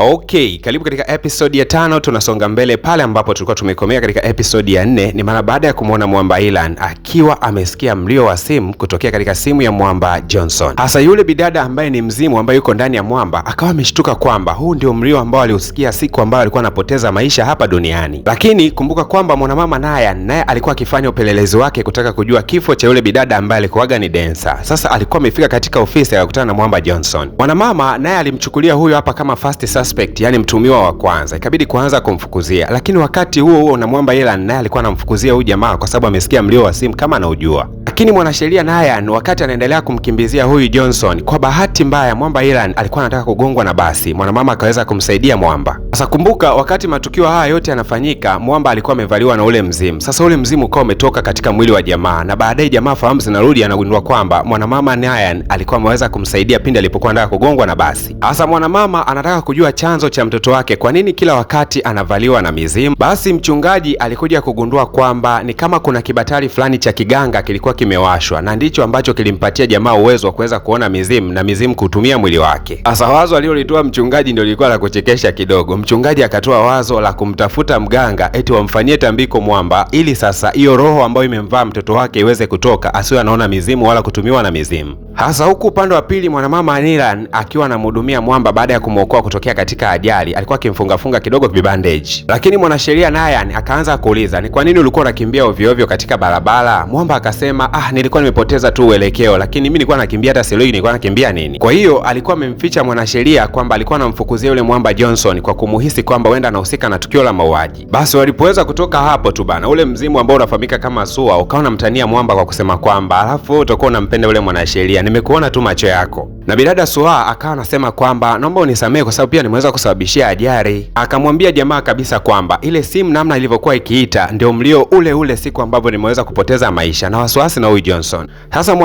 Okay, karibu katika episode ya 5. Tunasonga mbele pale ambapo tulikuwa tumekomea katika episode ya 4. Ni mara baada ya kumuona Mwamba Ilan akiwa amesikia mlio wa simu kutokea katika simu ya Mwamba Johnson. Hasa yule bidada ambaye ni mzimu ambaye yuko ndani ya Mwamba akawa ameshtuka kwamba huu ndio mlio ambao aliusikia siku ambayo alikuwa anapoteza maisha hapa duniani. Lakini kumbuka kwamba mwanamama naye alikuwa akifanya upelelezi wake kutaka kujua kifo cha yule bidada ambaye alikuwaga ni dancer. Sasa alikuwa amefika katika ofisi akakutana na Mwamba Johnson. Mwanamama naye alimchukulia huyo hapa kama first suspect, yani mtumiwa wa kwanza. Ikabidi kuanza kumfukuzia. Lakini wakati huo na Mwamba Ilan naye alikuwa anamfukuzia huyu jamaa kwa sababu amesikia mlio wa simu kama anaujua. Lakini mwanasheria naye wakati anaendelea kumkimbizia huyu Johnson, kwa bahati mbaya Mwamba Ilan alikuwa anataka kugongwa na basi. Mwanamama akaweza kumsaidia Mwamba. Sasa kumbuka, wakati matukio haya yote yanafanyika, Mwamba alikuwa amevaliwa na ule mzimu. Sasa ule mzimu ukawa umetoka katika mwili wa jamaa, na baadaye jamaa fahamu zinarudi, anagundua kwamba mwanamama naye alikuwa ameweza kumsaidia pindi alipokuwa anataka kugongwa na basi. Sasa mwanamama anataka kujua chanzo cha mtoto wake, kwa nini kila wakati anavaliwa na mizimu. Basi mchungaji alikuja kugundua kwamba ni kama kuna kibatari fulani cha kiganga kilikuwa kimewashwa, na ndicho ambacho kilimpatia jamaa uwezo wa kuweza kuona mizimu na mizimu kutumia mwili wake. Sasa wazo alilolitoa mchungaji ndio lilikuwa la kuchekesha kidogo. Mchungaji akatoa wazo la kumtafuta mganga eti wamfanyie tambiko Mwamba, ili sasa hiyo roho ambayo imemvaa mtoto wake iweze kutoka, asiwe anaona mizimu wala kutumiwa na mizimu. Hasa huku upande wa pili, mwanamama Ilan akiwa anamhudumia Mwamba baada ya kumwokoa kutokea katika ajali, alikuwa akimfunga kidogo kibandage. Lakini mwanasheria naye akaanza kuuliza, ni kwa nini ulikuwa unakimbia ovyo ovyo katika barabara? Mwamba akasema, nilikuwa nimepoteza tu uelekeo, lakini mimi nilikuwa nakimbia hata sielewi nilikuwa nakimbia nini. Kwa hiyo alikuwa amemficha mwanasheria kwamba alikuwa anamfukuzia yule Mwamba Johnson kwa kumuhisi kwamba huenda anahusika na tukio la mauaji. Basi walipoweza kutoka hapo tu bana, ule mzimu ambao unafahamika kama Sua ukawa unamtania Mwamba kwa kusema kwamba alafu wewe utakuwa unampenda yule mwanasheria, nimekuona tu macho yako. Na bidada Sua akawa anasema kwamba naomba unisamehe kwa sababu pia nimeweza kusababishia ajali. Akamwambia jamaa kabisa kwamba ile simu namna ilivyokuwa ikiita ndio mlio ule siku ambapo nimeweza kupoteza maisha na wasiwasi na huyu Johnson. Sasa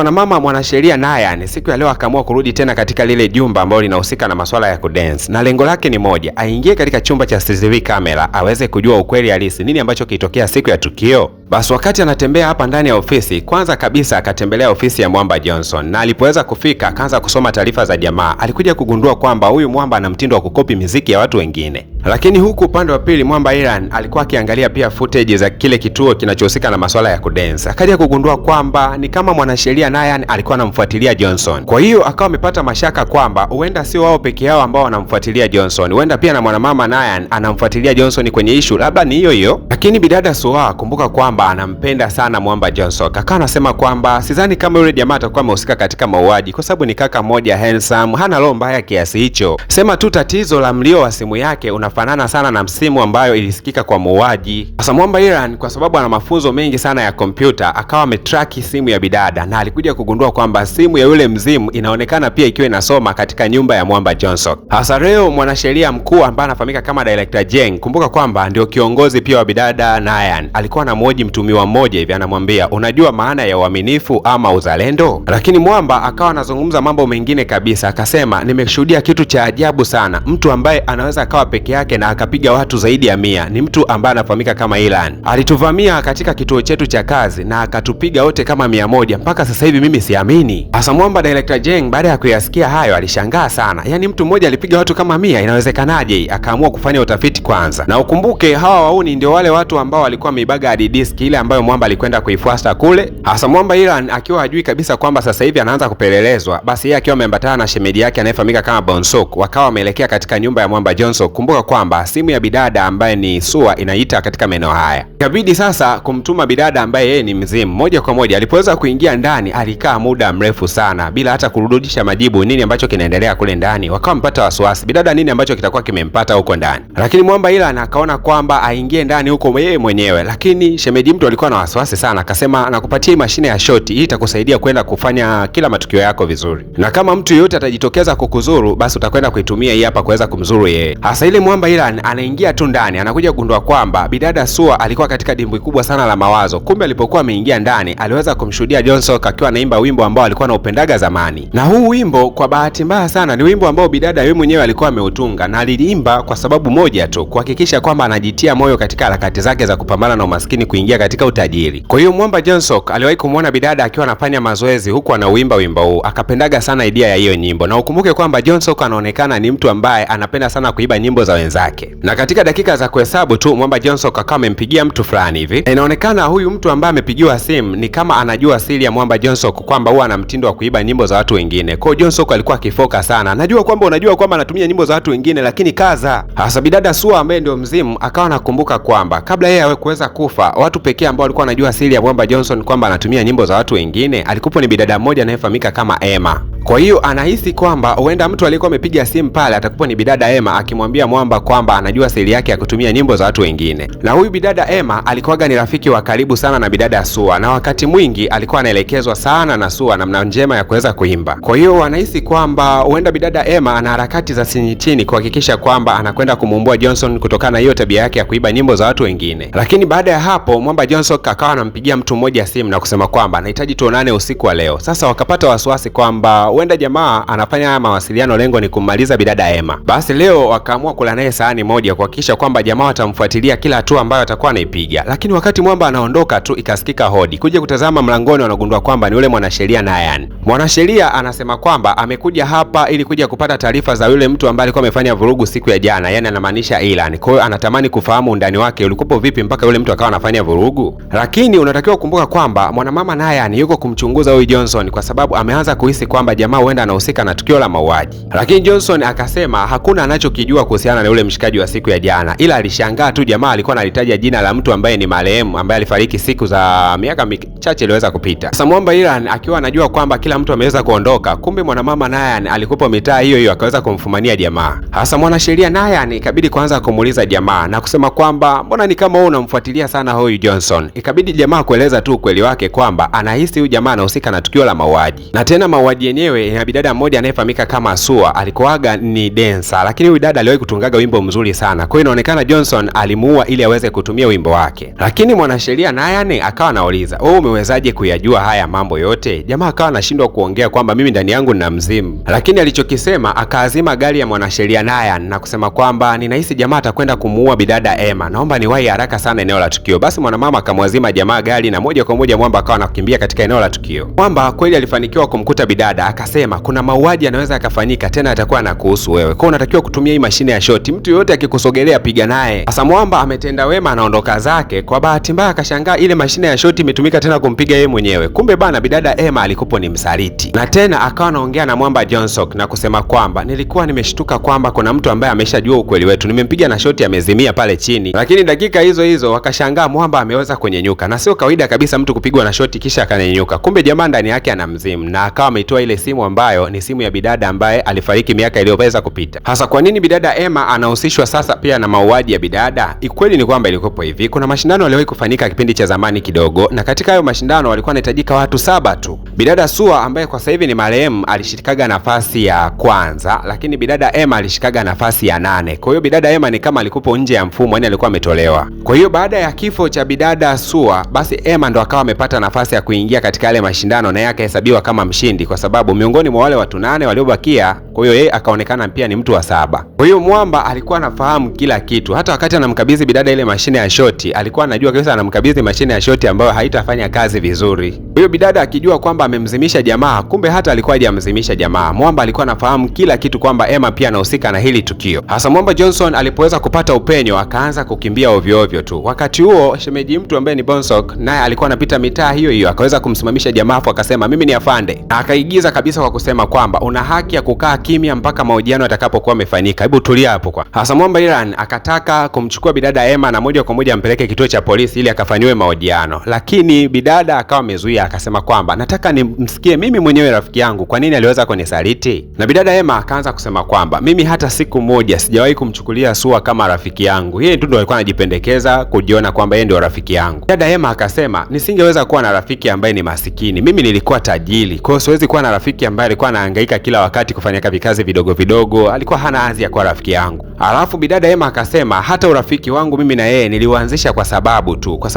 mwanasheria naye siku ya leo akaamua kurudi tena katika lile jumba ambalo linahusika na masuala ya kudance, na lengo lake ni moja, aingie katika chumba cha CCTV camera aweze kujua ukweli halisi, nini ambacho kilitokea siku ya tukio. Basi wakati anatembea hapa ndani ya ofisi, kwanza kabisa akatembelea ofisi ya Mwamba Johnson, na alipoweza kufika akaanza kusoma taarifa za jamaa. Alikuja kugundua kwamba huyu Mwamba ana mtindo wa kukopi miziki ya watu wengine. Lakini huku upande wa pili, Mwamba Ilan alikuwa akiangalia pia footage za kile kituo kinachohusika na masuala ya kudance. Akaja kugundua kwamba ni kama mwanasheria naye alikuwa anamfuatilia Johnson. Kwa hiyo akawa amepata mashaka kwamba huenda sio wao peke yao ambao wanamfuatilia Johnson, huenda pia na mwanamama naye anamfuatilia Johnson kwenye issue, labda ni hiyo. Lakini bidada Sua kumbuka kwamba anampenda sana Mwamba Johnson. Akawa anasema kwamba sidhani kama yule jamaa atakuwa amehusika katika mauaji kwa sababu ni kaka mmoja handsome, hana roho mbaya kiasi hicho. Sema tu tatizo la mlio wa simu yake unafanana sana na msimu ambayo ilisikika kwa mauaji. Sasa Mwamba Ilan kwa sababu ana mafunzo mengi sana ya kompyuta akawa ametraki simu ya bidada, na alikuja kugundua kwamba simu ya yule mzimu inaonekana pia ikiwa inasoma katika nyumba ya Mwamba Johnson. Hasa leo mwanasheria mkuu ambaye anafahamika kama Director Jeng, kumbuka kwamba ndio kiongozi pia wa bidada Nayan, alikuwa anamhoji mtumiwa mmoja hivi, anamwambia unajua maana ya uaminifu ama uzalendo? Lakini Mwamba akawa anazungumza mambo mengine kabisa, akasema nimeshuhudia kitu cha ajabu sana. Mtu ambaye anaweza akawa peke yake na akapiga watu zaidi ya 100 ni mtu ambaye anafahamika kama Ilan. Alituvamia katika kituo chetu cha kazi na akatupiga wote kama 100 mpaka sasa hivi mimi siamini. Hasa Mwamba Director Jeng baada ya kuyasikia hayo alishangaa sana. Yaani mtu mmoja alipiga watu kama 100, inawezekanaje? Akaamua kufanya utafiti kwanza. Na ukumbuke hawa wauni ndio wale watu ambao walikuwa wameibaga hadi disk ile ambayo Mwamba alikwenda kuifuata kule. Hasa Mwamba Ilan akiwa hajui kabisa kwamba sasa hivi anaanza kupelelezwa, basi yeye akiwa ameambatana na shemeji yake anayefahamika kama Bonsok, wakawa wameelekea katika nyumba ya Mwamba Johnson. Kumbuka kwamba simu ya bidada ambaye ni Sua inaita katika maeneo haya. Ikabidi sasa kumtuma bidada ambaye yeye ni mzimu moja kwa moja. Alipoweza kuingia ndani alikaa muda mrefu sana bila hata kurudisha majibu nini ambacho kinaendelea kule ndani. Wakawa wamepata wasiwasi, bidada nini ambacho kitakuwa kimempata huko ndani. Lakini Mwamba Ilan akaona kwamba aingie ndani huko yeye mwenyewe, lakini shemeji mtu alikuwa na wasiwasi sana. Akasema nakupatia mashine ya shoti, hii itakusaidia kwenda kufanya kila matukio yako vizuri, na kama mtu yeyote atajitokeza kukuzuru basi utakwenda kuitumia hii hapa kuweza kumzuru yeye. Hasa ile Mwamba Ilan anaingia tu ndani, anakuja kugundua kwamba bidada Sua alikuwa katika dimbwi kubwa sana la mawazo. Kumbe alipokuwa ameingia ndani aliweza kumshuhudia Johnson akiwa anaimba wimbo ambao alikuwa anaupendaga zamani, na huu wimbo kwa bahati mbaya sana ni wimbo ambao bidada yeye mwenyewe alikuwa ameutunga, na aliimba kwa sababu moja tu, kuhakikisha kwamba anajitia moyo katika harakati zake za kupambana na umaskini kuingia katika utajiri. Kwa hiyo Mwamba Johnson aliwahi kumwona bidada akiwa anafanya mazoezi huku anauimba wimbo huu, akapendaga sana idea ya hiyo nyimbo, na ukumbuke kwamba John Sok anaonekana ni mtu ambaye anapenda sana kuiba nyimbo za wenzake. Na katika dakika za kuhesabu tu mwamba John Sok akawa amempigia mtu fulani hivi. Inaonekana huyu mtu ambaye amepigiwa simu ni kama anajua siri ya mwamba John Sok kwamba huwa ana mtindo wa kuiba nyimbo za watu wengine. Kwa hiyo John Sok alikuwa akifoka sana. Najua kwamba unajua kwamba anatumia nyimbo za watu wengine, lakini kaza. Hasa bidada Sua ambaye ndio mzimu akawa anakumbuka kwamba kabla yeye kuweza kufa, watu pekee ambao walikuwa wanajua siri ya mwamba Johnson kwamba anatumia nyimbo za watu wengine alikuwa ni bidada mmoja anayefahamika kama Emma. Kwa hiyo anahisi kwamba huenda mtu aliyekuwa amepiga simu pale atakuwa ni bidada Emma akimwambia mwamba kwamba anajua siri yake ya kutumia nyimbo za watu wengine. Na huyu bidada Emma alikuwaga ni rafiki wa karibu sana na bidada Sua, na wakati mwingi alikuwa anaelekezwa sana na Sua namna njema ya kuweza kuimba. Kwa hiyo wanahisi kwamba huenda bidada Emma ana harakati za chini kuhakikisha kwamba anakwenda kumumbua Johnson kutokana na hiyo tabia yake ya kuiba nyimbo za watu wengine. Lakini baada ya hapo mwamba Johnson akawa anampigia mtu mmoja simu na kusema kwamba anahitaji tuonane usiku wa leo. Sasa wakapata wasiwasi kwamba huenda jamaa anafanya haya mawasiliano lengo ni kummaliza bidada Emma. Basi leo wakaamua kula naye sahani moja kuhakikisha kwamba jamaa watamfuatilia kila hatua ambayo atakuwa anaipiga. Lakini wakati mwamba anaondoka tu ikasikika hodi. Kuja kutazama mlangoni wanagundua kwamba ni yule mwanasheria Nayan. Mwanasheria anasema kwamba amekuja hapa ili kuja kupata taarifa za yule mtu ambaye alikuwa amefanya vurugu siku ya jana, yani anamaanisha Ilan. Kwa hiyo anatamani kufahamu undani wake ulikuwa vipi mpaka yule mtu akawa anafanya vurugu. Lakini unatakiwa kukumbuka kwamba mwanamama Nayan yuko kumchunguza huyu Johnson kwa sababu ameanza kuhisi kwamba jamaa huenda anahusika na tukio la mauaji. Lakini Johnson akasema hakuna anachokijua kuhusiana na yule mshikaji wa siku ya jana, ila alishangaa tu jamaa alikuwa analitaja jina la mtu ambaye ni marehemu ambaye alifariki siku za miaka michache iliyoweza kupita. Sasa mwamba Ilan akiwa anajua kwamba kila mtu ameweza kuondoka, kumbe mwanamama Nayan alikuwa mitaa hiyo hiyo akaweza kumfumania jamaa. Hasa mwanasheria Nayan ikabidi kwanza kumuuliza jamaa na kusema kwamba mbona ni kama wewe unamfuatilia sana huyu Johnson. Ikabidi jamaa kueleza tu ukweli wake kwamba anahisi huyu jamaa anahusika na tukio la mauaji. Na tena mauaji yenyewe ina bidada mmoja anayefahamika kama Sua, alikuwaga ni dancer, lakini huyu dada aliwahi kutungaga wimbo mzuri sana. Kwa hiyo inaonekana Johnson alimuua ili aweze kutumia wimbo wake. Lakini mwanasheria Nayan akawa anauliza, "Wewe umewezaje kuyajua haya mambo yote?" Jamaa akawa anashindwa kuongea kwamba mimi ndani yangu nina mzimu. Lakini alichokisema akaazima gari ya mwanasheria Nayan na kusema kwamba ninahisi jamaa atakwenda kumuua bidada Emma. Naomba niwahi haraka sana eneo la tukio. Basi mwanamama akamwazima jamaa gari na moja kwa moja mwamba akawa anakimbia katika eneo la tukio. Mwamba kweli alifanikiwa kumkuta bidada, akasema kuna mauaji yanaweza yakafanyika tena atakuwa anakuhusu wewe. Kwa unatakiwa kutumia hii mashine ya shoti. Mtu yote akikusogelea piga naye. Sasa mwamba ametenda wema anaondoka zake. Kwa bahati mbaya akashangaa ile mashine ya shoti imetumika tena kumpiga yeye mwenyewe. Kumbe bana bidada Emma alikuwa ni msaliti. Na tena akawa anaongea na mwamba Johnson na kusema kwamba nilikuwa nimeshtuka kwamba kuna mtu ambaye ameshajua ukweli wetu. Nimempiga na shoti amezimia pale chini. Lakini dakika hizo hizo wakashangaa mwamba ameweza kunyenyuka. Na sio kawaida kabisa mtu kupigwa na shoti kisha akanyenyuka. Kumbe jamaa ndani yake ana mzimu na akawa ameitoa ile simu ambayo ni simu ya bidada ambaye alifariki miaka iliyoweza kupita. Hasa kwa nini bidada Emma anahusishwa sasa pia na mauaji ya bidada? Ikweli ni kwamba ilikuwa hivi. Kuna mashindano yaliwahi kufanyika kipindi cha zamani kidogo, na katika hayo mashindano walikuwa wanahitajika watu 7 tu. Bidada Sua ambaye kwa sasa hivi ni marehemu alishikaga nafasi ya kwanza, lakini bidada Emma alishikaga nafasi ya 8. Kwa hiyo bidada Emma ni kama alikuwa nje ya mfumo, yani alikuwa ametolewa. Kwa hiyo baada ya kifo cha bidada Sua, basi Emma ndo akawa amepata nafasi ya kuingia katika yale mashindano na yeye akahesabiwa kama mshindi kwa sababu miongoni mwa wale watu 8 waliobakia, kwa hiyo yeye akaonekana pia ni mtu wa 7. Kwa hiyo mwamba alikuwa anafahamu kila kitu. Hata wakati anamkabidhi bidada ile mashine ya shoti, alikuwa anajua kabisa anamkabidhi mashine ya shoti ambayo haitafanya kazi vizuri. Kwa hiyo bidada akijua kwamba amemzimisha jamaa, kumbe hata alikuwa hajamzimisha jamaa. Mwamba alikuwa anafahamu kila kitu kwamba Emma pia anahusika na hili tukio. Hasa mwamba Johnson alipoweza kupata upenyo akaanza kukimbia ovyo ovyo tu. Wakati huo shemeji mtu ambaye ni Bonsok naye alikuwa anapita mitaa hiyo hiyo, akaweza kumsimamisha jamaa afu akasema mimi ni afande. Na akaigiza kabisa kwa kusema kwamba una haki ya kukaa kimya mpaka mahojiano yatakapokuwa yamefanyika. Hebu tulia hapo kwa. Hasa mwamba Ilan akataka kumchukua bidada Emma na moja kwa moja ampeleke kituo cha polisi ili akafanyiwe mahojiano. Lakini bidada akawa amezuia akasema kwamba nataka nimsikie mimi mwenyewe rafiki yangu kwa nini aliweza kunisaliti. Na bidada Emma akaanza kusema kwamba mimi hata siku moja sijawahi kumchukulia Sua kama rafiki yangu. Yeye tu ndo alikuwa anajipendekeza kujiona kwamba yeye ndio rafiki yangu. Bidada Emma akasema nisingeweza kuwa na rafiki ambaye ni masikini. Mimi nilikuwa tajiri. Kwa hiyo siwezi kuwa na rafiki ambaye alikuwa anahangaika kila wakati kufanya vikazi vidogo vidogo. Alikuwa hana hazi ya kuwa rafiki yangu. Alafu bidada Emma akasema hata urafiki wangu mimi na yeye niliuanzisha kwa sababu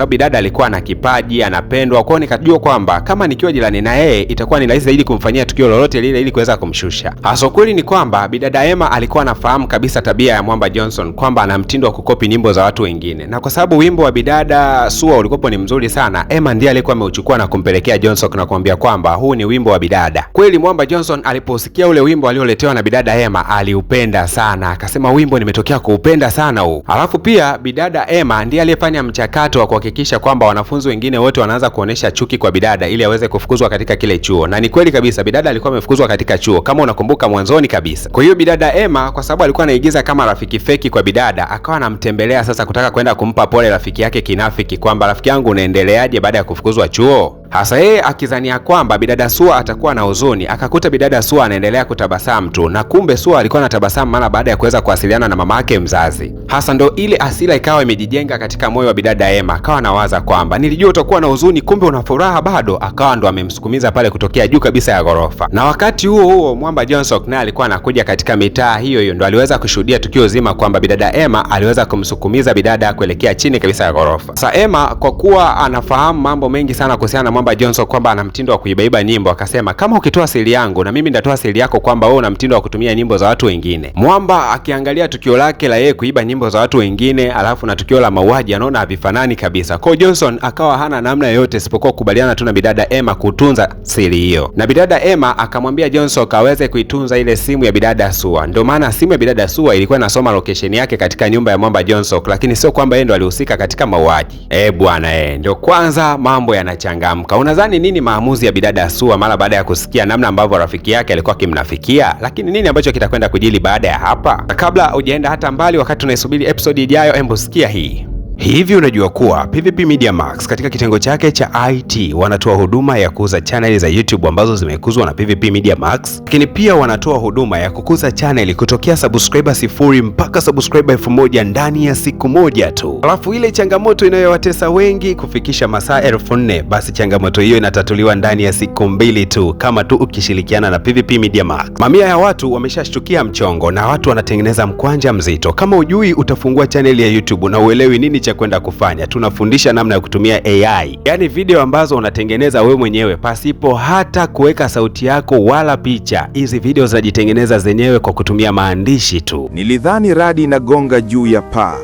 bidada alikuwa na kipaji, anapendwa. Kwa hiyo nikajua kwamba kama nikiwa jirani na yeye itakuwa ni rahisi zaidi kumfanyia tukio lolote lile ili kuweza kumshusha. Hasa kweli ni kwamba bidada Emma alikuwa anafahamu kabisa tabia ya mwamba Johnson kwamba ana mtindo wa kukopi nyimbo za watu wengine. Na kwa sababu wimbo wa bidada Sua ulikuwa ni mzuri sana, Emma ndiye alikuwa ameuchukua na kumpelekea Johnson na kumwambia kwamba huu ni wimbo wa bidada. Kweli kweli Mwamba Johnson aliposikia ule wimbo alioletewa na bidada Emma aliupenda sana, akasema wimbo nimetokea kuupenda sana huu. Alafu pia bidada Emma ndiye aliyefanya mchakato wa kuhakikisha kwamba wanafunzi wengine wote wanaanza kuonesha chuki kwa bidada ili aweze kufukuzwa katika kile chuo, na ni kweli kabisa bidada alikuwa amefukuzwa katika chuo kama unakumbuka mwanzoni kabisa. Kwa hiyo bidada Emma kwa sababu alikuwa anaigiza kama rafiki feki kwa bidada, akawa anamtembelea sasa kutaka kwenda kumpa pole rafiki yake kinafiki kwamba rafiki yangu unaendeleaje baada ya kufukuzwa chuo. Hasa yeye akizania kwamba bidada Sua atakuwa na huzuni, akakuta bidada Sua anaendelea kutabasamu tu, na kumbe Sua alikuwa anatabasamu mara baada ya kuweza kuwasiliana na mama yake mzazi. Hasa ndo ile asila ikawa imejijenga katika moyo wa bidada Emma, akawa anawaza kwamba nilijua utakuwa na huzuni, kumbe una furaha bado. Akawa ndo amemsukumiza pale kutokea juu kabisa ya ghorofa. Na wakati huo huo Mwamba Johnson naye alikuwa anakuja katika mitaa hiyo hiyo, ndo aliweza kushuhudia tukio zima kwamba bidada Emma aliweza kumsukumiza bidada kuelekea chini kabisa ya ghorofa. Sasa Emma kwa kuwa anafahamu mambo mengi sana kuhusiana na Mwamba Johnson kwamba ana mtindo wa kuibaiba nyimbo, akasema kama ukitoa siri yangu na mimi nitatoa siri yako kwamba wewe una mtindo wa kutumia nyimbo za watu wengine. Mwamba akiangalia tukio lake la yeye kuiba nyimbo za watu wengine alafu na tukio la mauaji anaona havifanani kabisa. Kwa Johnson akawa hana namna yoyote isipokuwa kukubaliana tu na bidada Emma kutunza siri hiyo. Na bidada Emma akamwambia Johnson kaweze kuitunza ile simu ya bidada Sua. Ndio maana simu ya bidada Sua ilikuwa inasoma location yake katika nyumba ya Mwamba Johnson, lakini sio kwamba yeye ndo alihusika katika mauaji. Bwana ndio kwanza mambo yanachangamka. Unadhani nini maamuzi ya bidada Sua mara baada ya kusikia namna ambavyo rafiki yake alikuwa akimnafikia? Lakini nini ambacho kitakwenda kujili baada ya hapa? Na kabla hujaenda hata mbali, wakati tunaisubiri episode ijayo, hebu sikia hii. Hivi unajua kuwa PVP Media Max katika kitengo chake cha IT wanatoa huduma ya kuuza channel za YouTube ambazo zimekuzwa na PVP Media Max, lakini pia wanatoa huduma ya kukuza channel kutokea subscriber 0 mpaka subscriber 1000 ndani ya siku moja tu. Alafu ile changamoto inayowatesa wengi kufikisha masaa 4000, basi changamoto hiyo inatatuliwa ndani ya siku 2 tu, kama tu ukishirikiana na PVP Media Max. Mamia ya watu wameshashtukia mchongo na watu wanatengeneza mkwanja mzito. Kama ujui utafungua channel ya YouTube na uelewi nini cha kwenda kufanya, tunafundisha namna ya kutumia AI, yaani video ambazo unatengeneza wewe mwenyewe pasipo hata kuweka sauti yako wala picha. Hizi video zinajitengeneza zenyewe kwa kutumia maandishi tu. Nilidhani radi inagonga juu ya paa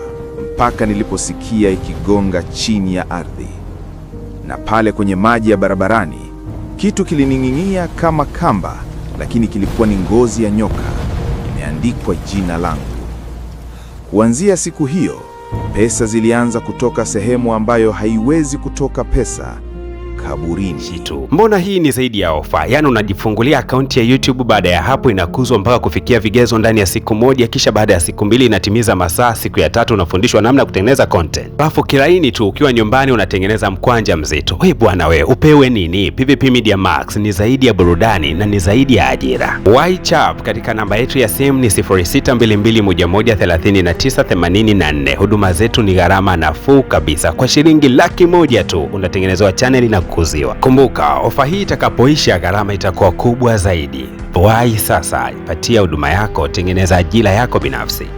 mpaka niliposikia ikigonga chini ya ardhi, na pale kwenye maji ya barabarani kitu kilining'inia kama kamba, lakini kilikuwa ni ngozi ya nyoka imeandikwa jina langu. Kuanzia siku hiyo pesa zilianza kutoka sehemu ambayo haiwezi kutoka pesa, kaburini tu. Mbona hii ni zaidi ya ofa? Yaani unajifungulia akaunti ya YouTube, baada ya hapo inakuzwa mpaka kufikia vigezo ndani ya siku moja, kisha baada ya siku 2 inatimiza masaa, siku ya 3 unafundishwa namna ya kutengeneza content. Alafu kilaini tu ukiwa nyumbani unatengeneza mkwanja mzito. Bwana upewe nini? PVP Media Max ni zaidi ya burudani na ni zaidi ya ajira. WhatsApp katika namba yetu ya simu ni 0622113984. Huduma zetu ni gharama nafuu kabisa. Kwa shilingi 100,000 tu unatengenezwa channel na kuziwa. Kumbuka, ofa hii itakapoisha gharama itakuwa kubwa zaidi. Wahi sasa, ipatia huduma yako, tengeneza ajira yako binafsi.